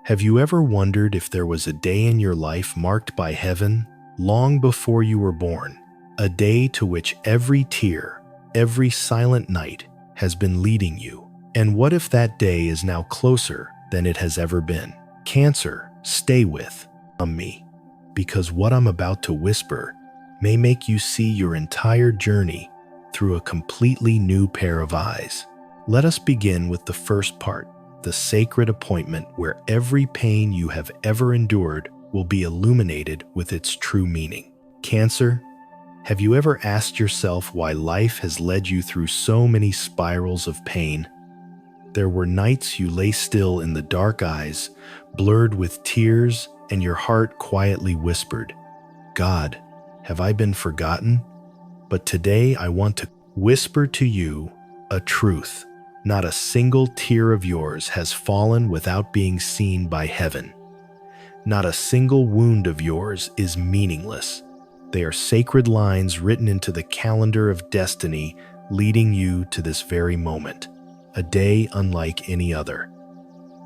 Have you ever wondered if there was a day in your life marked by heaven long before you were born? A day to which every tear, every silent night has been leading you. And what if that day is now closer than it has ever been? Cancer, stay with me, because what I'm about to whisper may make you see your entire journey through a completely new pair of eyes. Let us begin with the first part, the sacred appointment where every pain you have ever endured will be illuminated with its true meaning. Cancer, have you ever asked yourself why life has led you through so many spirals of pain? There were nights you lay still in the dark eyes, blurred with tears, and your heart quietly whispered, "God, have I been forgotten?" But today I want to whisper to you a truth. Not a single tear of yours has fallen without being seen by heaven. Not a single wound of yours is meaningless. They are sacred lines written into the calendar of destiny, leading you to this very moment, a day unlike any other.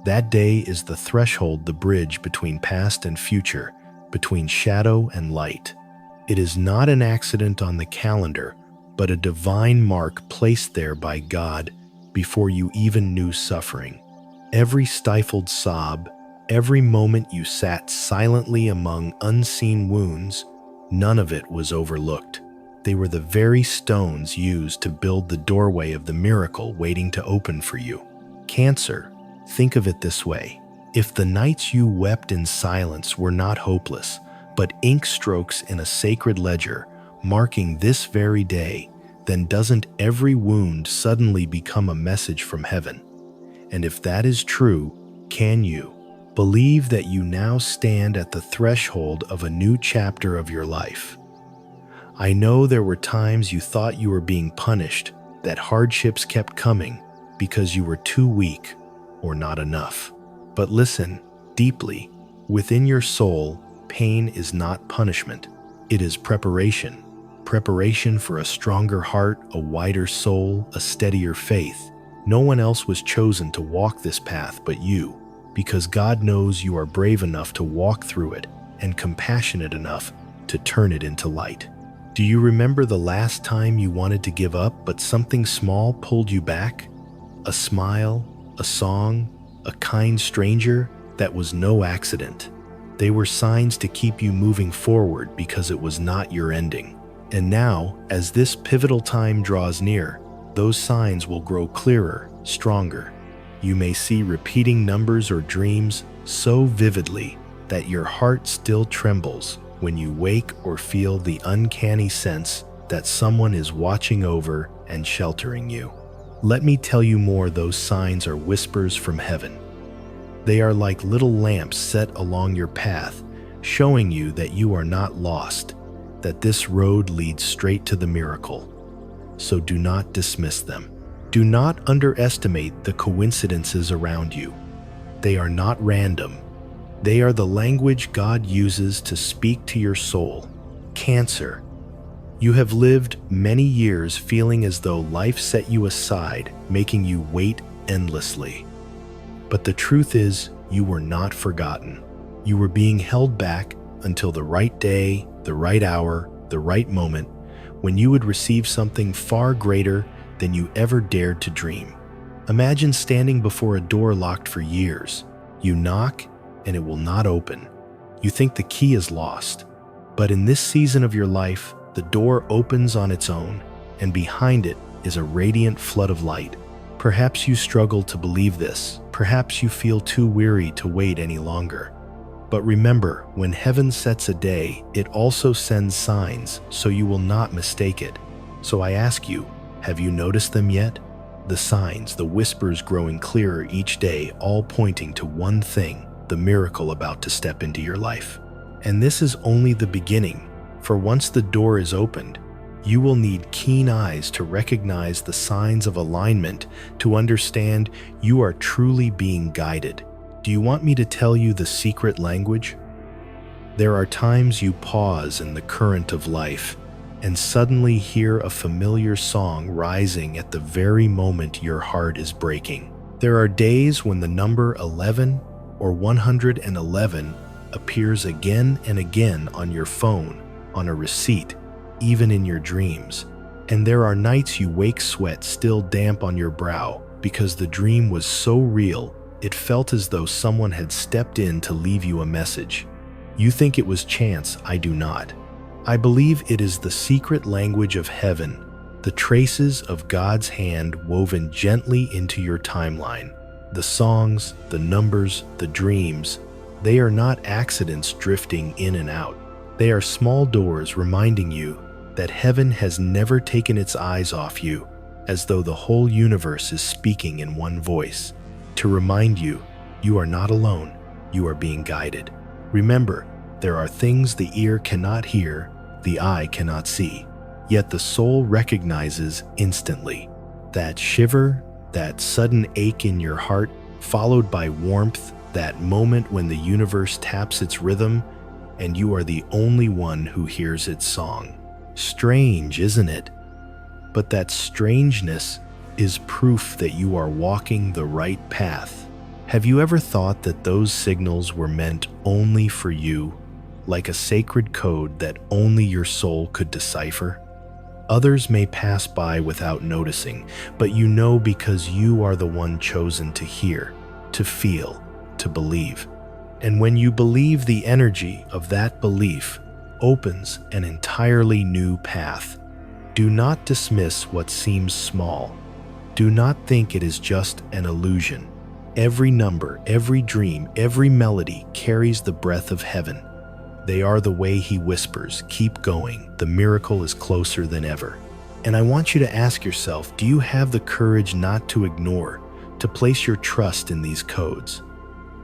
That day is the threshold, the bridge between past and future, between shadow and light. It is not an accident on the calendar, but a divine mark placed there by God before you even knew suffering. Every stifled sob, every moment you sat silently among unseen wounds, none of it was overlooked. They were the very stones used to build the doorway of the miracle waiting to open for you. Cancer, think of it this way. If the nights you wept in silence were not hopeless, but ink strokes in a sacred ledger marking this very day, then doesn't every wound suddenly become a message from heaven? And if that is true, can you believe that you now stand at the threshold of a new chapter of your life? I know there were times you thought you were being punished, that hardships kept coming because you were too weak or not enough. But listen deeply. Within your soul, pain is not punishment. It is preparation. Preparation for a stronger heart, a wider soul, a steadier faith. No one else was chosen to walk this path but you, because God knows you are brave enough to walk through it and compassionate enough to turn it into light. Do you remember the last time you wanted to give up, but something small pulled you back? A smile, a song, a kind stranger? That was no accident. They were signs to keep you moving forward because it was not your ending. And now, as this pivotal time draws near, those signs will grow clearer, stronger. You may see repeating numbers or dreams so vividly that your heart still trembles when you wake or feel the uncanny sense that someone is watching over and sheltering you. Let me tell you more. Those signs are whispers from heaven. They are like little lamps set along your path, showing you that you are not lost, that this road leads straight to the miracle. So do not dismiss them. Do not underestimate the coincidences around you. They are not random. They are the language God uses to speak to your soul. Cancer, you have lived many years feeling as though life set you aside, making you wait endlessly. But the truth is, you were not forgotten. You were being held back until the right day, the right hour, the right moment, when you would receive something far greater than you ever dared to dream. Imagine standing before a door locked for years. You knock, and it will not open. You think the key is lost. But in this season of your life, the door opens on its own, and behind it is a radiant flood of light. Perhaps you struggle to believe this. Perhaps you feel too weary to wait any longer. But remember, when heaven sets a day, it also sends signs, so you will not mistake it. So I ask you, have you noticed them yet? The signs, the whispers growing clearer each day, all pointing to one thing, the miracle about to step into your life. And this is only the beginning, for once the door is opened, you will need keen eyes to recognize the signs of alignment, to understand you are truly being guided. Do you want me to tell you the secret language? There are times you pause in the current of life and suddenly hear a familiar song rising at the very moment your heart is breaking. There are days when the number 11 or 111 appears again and again on your phone, on a receipt, even in your dreams. And there are nights you wake sweat still damp on your brow because the dream was so real it felt as though someone had stepped in to leave you a message. You think it was chance, I do not. I believe it is the secret language of heaven, the traces of God's hand woven gently into your timeline. The songs, the numbers, the dreams, they are not accidents drifting in and out. They are small doors reminding you that heaven has never taken its eyes off you, as though the whole universe is speaking in one voice, to remind you, you are not alone, you are being guided. Remember, there are things the ear cannot hear, the eye cannot see, yet the soul recognizes instantly. That shiver, that sudden ache in your heart, followed by warmth, that moment when the universe taps its rhythm, and you are the only one who hears its song. Strange, isn't it? But that strangeness is proof that you are walking the right path. Have you ever thought that those signals were meant only for you, like a sacred code that only your soul could decipher? Others may pass by without noticing, but you know because you are the one chosen to hear, to feel, to believe. And when you believe, the energy of that belief opens an entirely new path. Do not dismiss what seems small. Do not think it is just an illusion. Every number, every dream, every melody carries the breath of heaven. They are the way he whispers, keep going, the miracle is closer than ever. And I want you to ask yourself, do you have the courage not to ignore, to place your trust in these codes?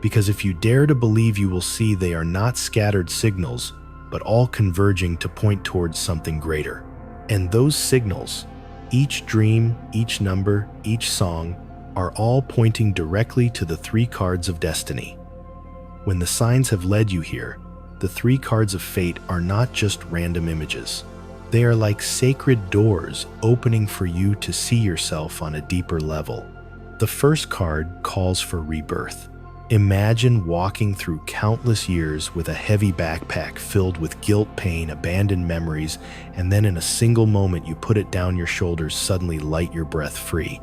Because if you dare to believe, you will see they are not scattered signals, but all converging to point towards something greater. And those signals, each dream, each number, each song, are all pointing directly to the 3 cards of destiny. When the signs have led you here, the 3 cards of fate are not just random images. They are like sacred doors opening for you to see yourself on a deeper level. The first card calls for rebirth. Imagine walking through countless years with a heavy backpack filled with guilt, pain, abandoned memories, and then in a single moment you put it down your shoulders, suddenly light your breath free.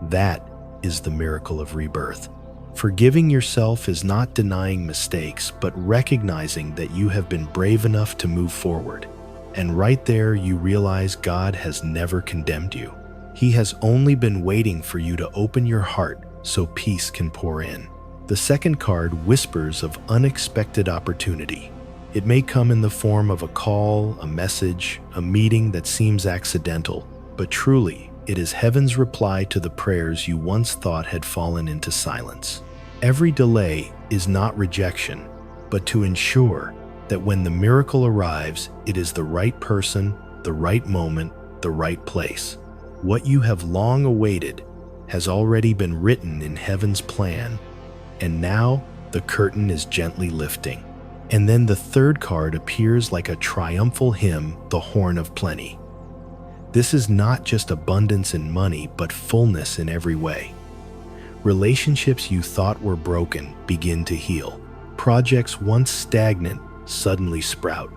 That is the miracle of rebirth. Forgiving yourself is not denying mistakes, but recognizing that you have been brave enough to move forward. And right there, you realize God has never condemned you. He has only been waiting for you to open your heart so peace can pour in. The second card whispers of unexpected opportunity. It may come in the form of a call, a message, a meeting that seems accidental, but truly, it is heaven's reply to the prayers you once thought had fallen into silence. Every delay is not rejection, but to ensure that when the miracle arrives, it is the right person, the right moment, the right place. What you have long awaited has already been written in heaven's plan, and now the curtain is gently lifting. And then the third card appears like a triumphal hymn, the Horn of Plenty. This is not just abundance in money, but fullness in every way. Relationships you thought were broken begin to heal. Projects once stagnant suddenly sprout.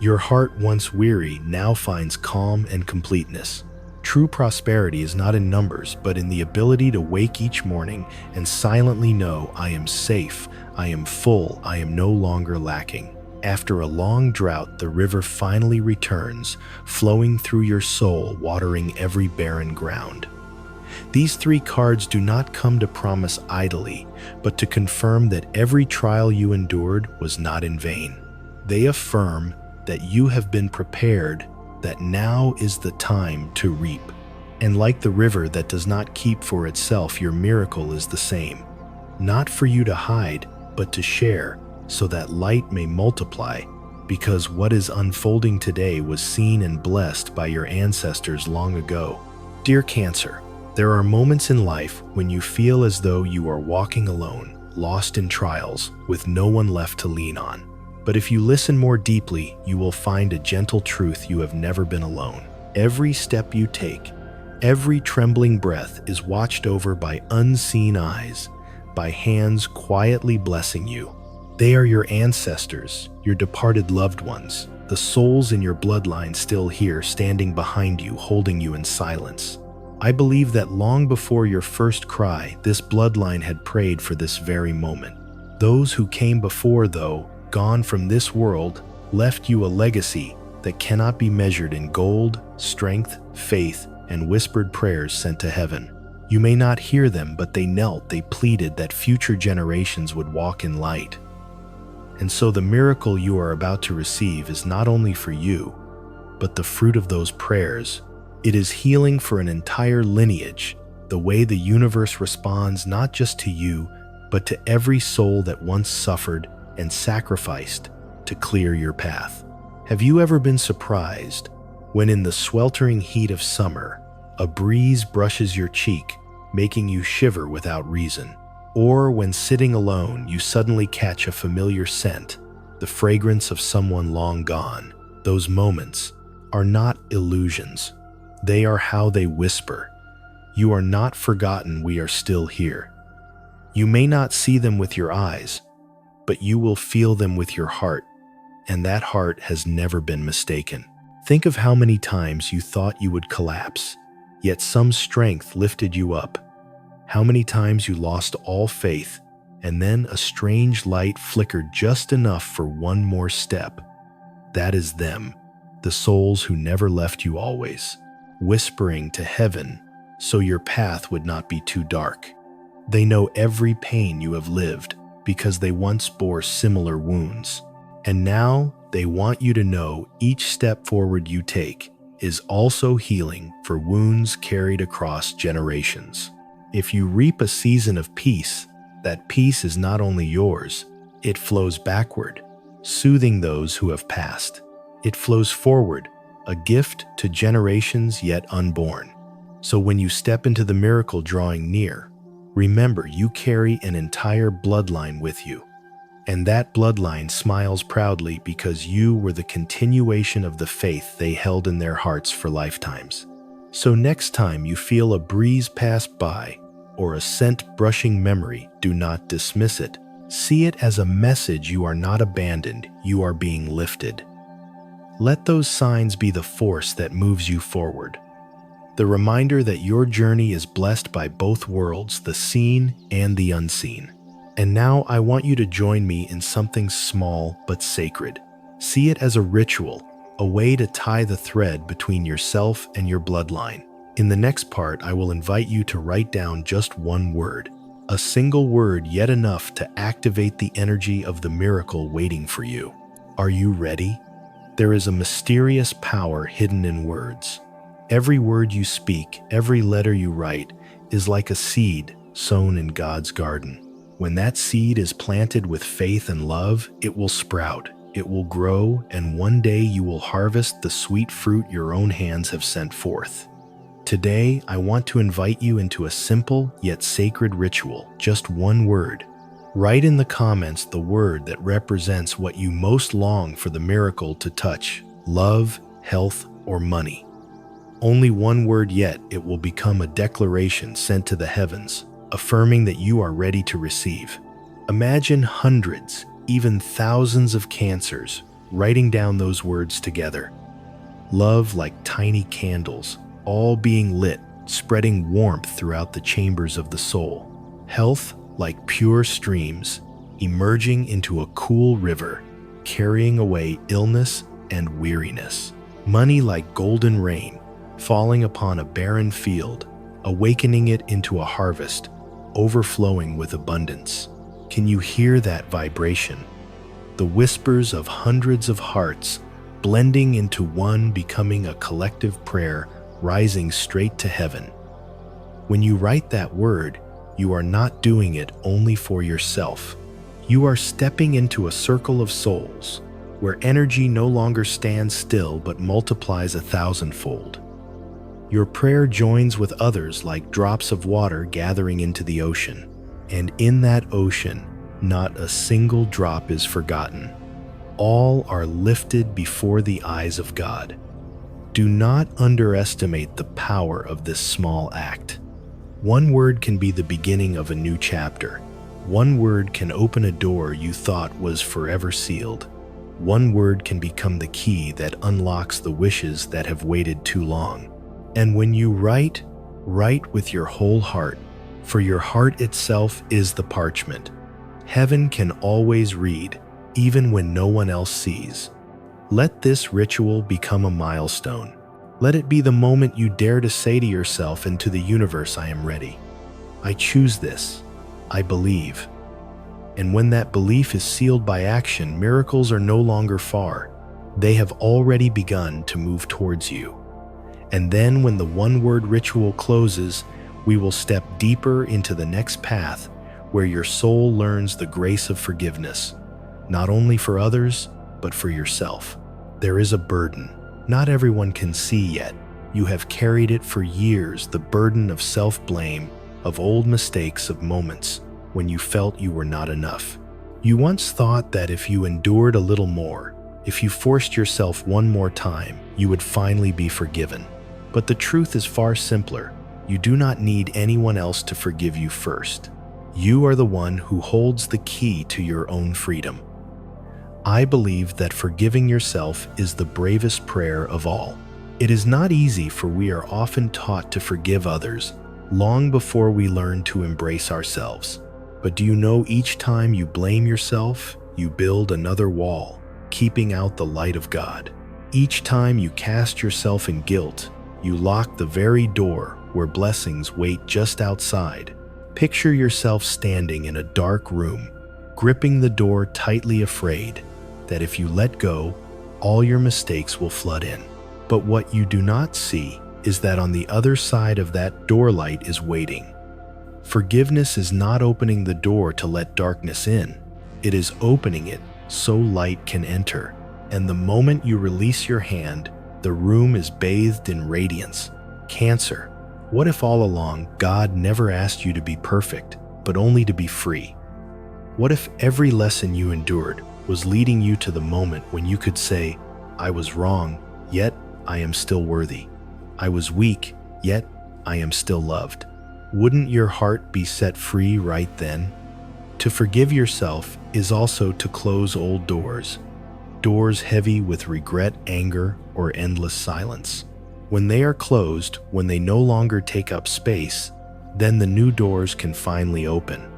Your heart once weary now finds calm and completeness. True prosperity is not in numbers, but in the ability to wake each morning and silently know, I am safe, I am full, I am no longer lacking. After a long drought, the river finally returns, flowing through your soul, watering every barren ground. These 3 cards do not come to promise idly, but to confirm that every trial you endured was not in vain. They affirm that you have been prepared, that now is the time to reap. And like the river that does not keep for itself, your miracle is the same. Not for you to hide, but to share, so that light may multiply, because what is unfolding today was seen and blessed by your ancestors long ago. Dear Cancer, there are moments in life when you feel as though you are walking alone, lost in trials, with no one left to lean on. But if you listen more deeply, you will find a gentle truth: you have never been alone. Every step you take, every trembling breath is watched over by unseen eyes. by hands quietly blessing you. They are your ancestors, your departed loved ones, the souls in your bloodline still here, standing behind you, holding you in silence. I believe that long before your first cry, this bloodline had prayed for this very moment. Those who came before, though, gone from this world, left you a legacy that cannot be measured in gold, strength, faith, and whispered prayers sent to heaven. You may not hear them, but they knelt, they pleaded that future generations would walk in light. And so the miracle you are about to receive is not only for you, but the fruit of those prayers. It is healing for an entire lineage, the way the universe responds not just to you, but to every soul that once suffered and sacrificed to clear your path. Have you ever been surprised when in the sweltering heat of summer, a breeze brushes your cheek, making you shiver without reason? Or when sitting alone, you suddenly catch a familiar scent, the fragrance of someone long gone? Those moments are not illusions. They are how they whisper, "You are not forgotten, we are still here." You may not see them with your eyes, but you will feel them with your heart, and that heart has never been mistaken. Think of how many times you thought you would collapse, yet some strength lifted you up. How many times you lost all faith, and then a strange light flickered just enough for one more step. That is them, the souls who never left you always, whispering to heaven so your path would not be too dark. They know every pain you have lived because they once bore similar wounds. And now they want you to know each step forward you take is also healing for wounds carried across generations. If you reap a season of peace, that peace is not only yours, it flows backward, soothing those who have passed. It flows forward, a gift to generations yet unborn. So when you step into the miracle drawing near, remember you carry an entire bloodline with you. And that bloodline smiles proudly because you were the continuation of the faith they held in their hearts for lifetimes. So next time you feel a breeze pass by or a scent brushing memory, do not dismiss it. See it as a message you are not abandoned, you are being lifted. Let those signs be the force that moves you forward. The reminder that your journey is blessed by both worlds, the seen and the unseen. And now I want you to join me in something small but sacred. See it as a ritual, a way to tie the thread between yourself and your bloodline. In the next part, I will invite you to write down just one word, a single word yet enough to activate the energy of the miracle waiting for you. Are you ready? There is a mysterious power hidden in words. Every word you speak, every letter you write, is like a seed sown in God's garden. When that seed is planted with faith and love, it will sprout, it will grow, and one day you will harvest the sweet fruit your own hands have sent forth. Today, I want to invite you into a simple yet sacred ritual, just one word. Write in the comments the word that represents what you most long for the miracle to touch: love, health, or money. Only one word, yet it will become a declaration sent to the heavens, affirming that you are ready to receive. Imagine hundreds, even thousands of cancers writing down those words together. Love like tiny candles, all being lit, spreading warmth throughout the chambers of the soul. Health like pure streams, emerging into a cool river, carrying away illness and weariness. Money like golden rain, falling upon a barren field, awakening it into a harvest, overflowing with abundance. Can you hear that vibration? The whispers of hundreds of hearts blending into one, becoming a collective prayer rising straight to heaven. When you write that word, you are not doing it only for yourself. You are stepping into a circle of souls where energy no longer stands still but multiplies 1,000-fold. Your prayer joins with others like drops of water gathering into the ocean, and in that ocean, not a single drop is forgotten. All are lifted before the eyes of God. Do not underestimate the power of this small act. One word can be the beginning of a new chapter, One word can open a door you thought was forever sealed. One word can become the key that unlocks the wishes that have waited too long. And when you write with your whole heart, for your heart itself is the parchment. Heaven can always read, even when no one else sees. Let this ritual become a milestone. Let it be the moment you dare to say to yourself and to the universe, I am ready. I choose this. I believe. And when that belief is sealed by action, miracles are no longer far. They have already begun to move towards you. And then when the one-word ritual closes, we will step deeper into the next path where your soul learns the grace of forgiveness, not only for others, but for yourself. There is a burden. Not everyone can see yet. You have carried it for years, the burden of self-blame, of old mistakes, of moments when you felt you were not enough. You once thought that if you endured a little more, if you forced yourself one more time, you would finally be forgiven. But the truth is far simpler. You do not need anyone else to forgive you first. You are the one who holds the key to your own freedom. I believe that forgiving yourself is the bravest prayer of all. It is not easy, for we are often taught to forgive others long before we learn to embrace ourselves. But do you know, each time you blame yourself, you build another wall, keeping out the light of God. Each time you cast yourself in guilt, you lock the very door where blessings wait just outside. Picture yourself standing in a dark room, gripping the door tightly, afraid that if you let go, all your mistakes will flood in. But what you do not see is that on the other side of that door, light is waiting. Forgiveness is not opening the door to let darkness in. It is opening it so light can enter. And the moment you release your hand, the room is bathed in radiance. Cancer. What if all along God never asked you to be perfect, but only to be free? What if every lesson you endured was leading you to the moment when you could say, I was wrong, yet I am still worthy. I was weak, yet I am still loved. Wouldn't your heart be set free right then? To forgive yourself is also to close old doors, doors heavy with regret, anger, or endless silence. When they are closed, when they no longer take up space, then the new doors can finally open.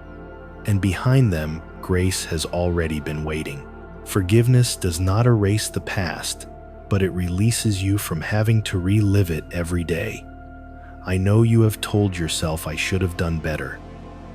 And behind them, grace has already been waiting. Forgiveness does not erase the past, but it releases you from having to relive it every day. I know you have told yourself, I should have done better.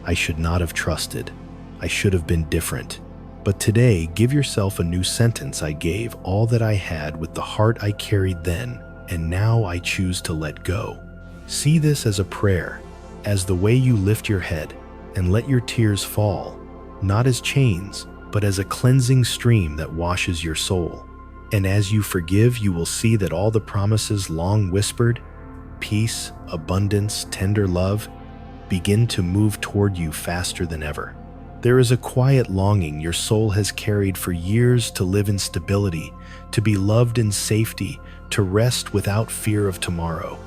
I should not have trusted. I should have been different. But today, give yourself a new sentence. I gave all that I had with the heart I carried then, and now I choose to let go. See this as a prayer, as the way you lift your head and let your tears fall, not as chains, but as a cleansing stream that washes your soul. And as you forgive, you will see that all the promises long whispered, peace, abundance, tender love, begin to move toward you faster than ever. There is a quiet longing your soul has carried for years, to live in stability, to be loved in safety, to rest without fear of tomorrow.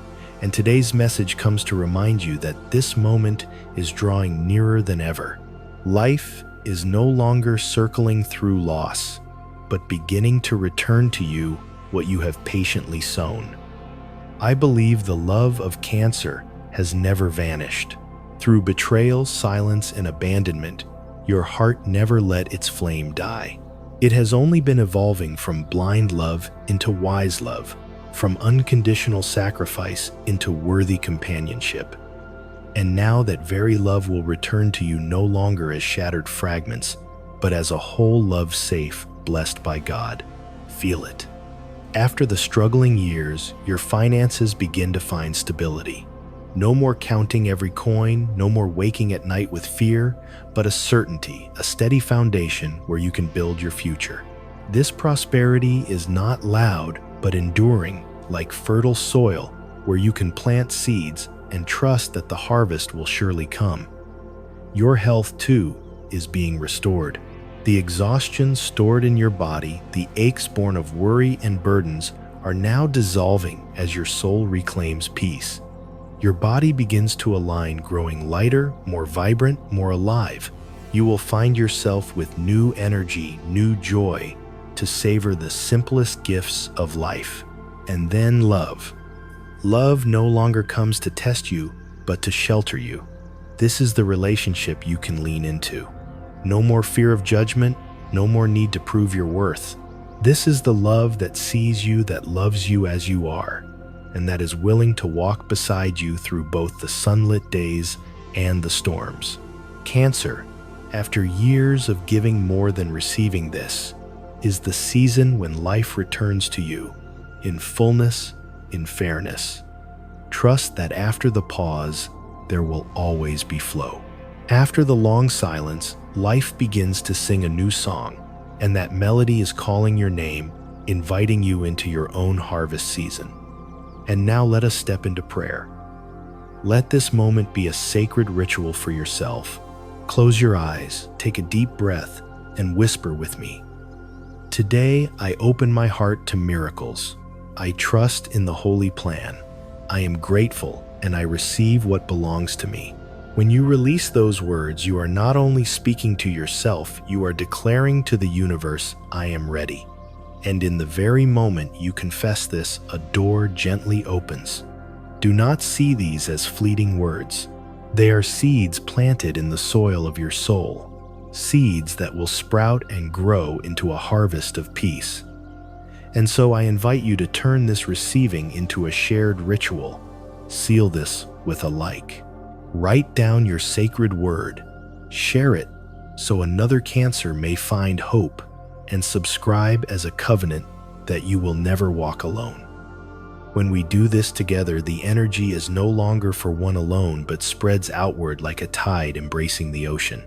And today's message comes to remind you that this moment is drawing nearer than ever. Life is no longer circling through loss, but beginning to return to you what you have patiently sown. I believe the love of Cancer has never vanished. Through betrayal, silence, and abandonment, your heart never let its flame die. It has only been evolving from blind love into wise love, from unconditional sacrifice into worthy companionship. And now that very love will return to you no longer as shattered fragments, but as a whole love, safe, blessed by God. Feel it. After the struggling years, your finances begin to find stability. No more counting every coin, no more waking at night with fear, but a certainty, a steady foundation where you can build your future. This prosperity is not loud, but enduring, like fertile soil where you can plant seeds and trust that the harvest will surely come. Your health, too, is being restored. The exhaustion stored in your body, the aches born of worry and burdens, are now dissolving as your soul reclaims peace. Your body begins to align, growing lighter, more vibrant, more alive. You will find yourself with new energy, new joy to savor the simplest gifts of life. And then love. Love no longer comes to test you, but to shelter you. This is the relationship you can lean into. No more fear of judgment, no more need to prove your worth. This is the love that sees you, that loves you as you are, and that is willing to walk beside you through both the sunlit days and the storms. Cancer, after years of giving more than receiving, this is the season when life returns to you in fullness, in fairness. Trust that after the pause, there will always be flow. After the long silence, life begins to sing a new song, and that melody is calling your name, inviting you into your own harvest season. And now let us step into prayer. Let this moment be a sacred ritual for yourself. Close your eyes, take a deep breath, and whisper with me. Today, I open my heart to miracles. I trust in the holy plan. I am grateful, and I receive what belongs to me. When you release those words, you are not only speaking to yourself, you are declaring to the universe, I am ready. And in the very moment you confess this, a door gently opens. Do not see these as fleeting words. They are seeds planted in the soil of your soul, seeds that will sprout and grow into a harvest of peace. And so I invite you to turn this receiving into a shared ritual. Seal this with a like. Write down your sacred word. Share it so another Cancer may find hope, and subscribe as a covenant that you will never walk alone. When we do this together, the energy is no longer for one alone, but spreads outward like a tide embracing the ocean.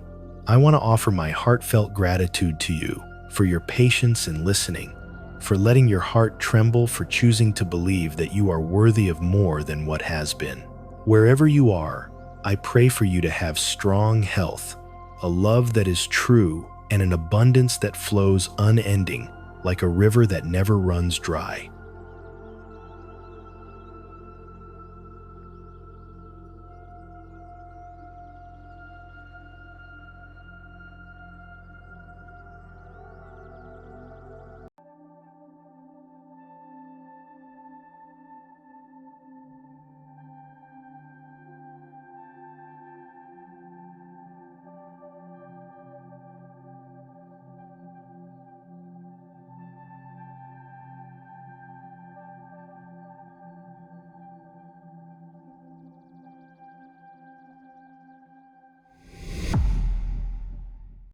I want to offer my heartfelt gratitude to you for your patience in listening, for letting your heart tremble, for choosing to believe that you are worthy of more than what has been. Wherever you are, I pray for you to have strong health, a love that is true, and an abundance that flows unending, like a river that never runs dry.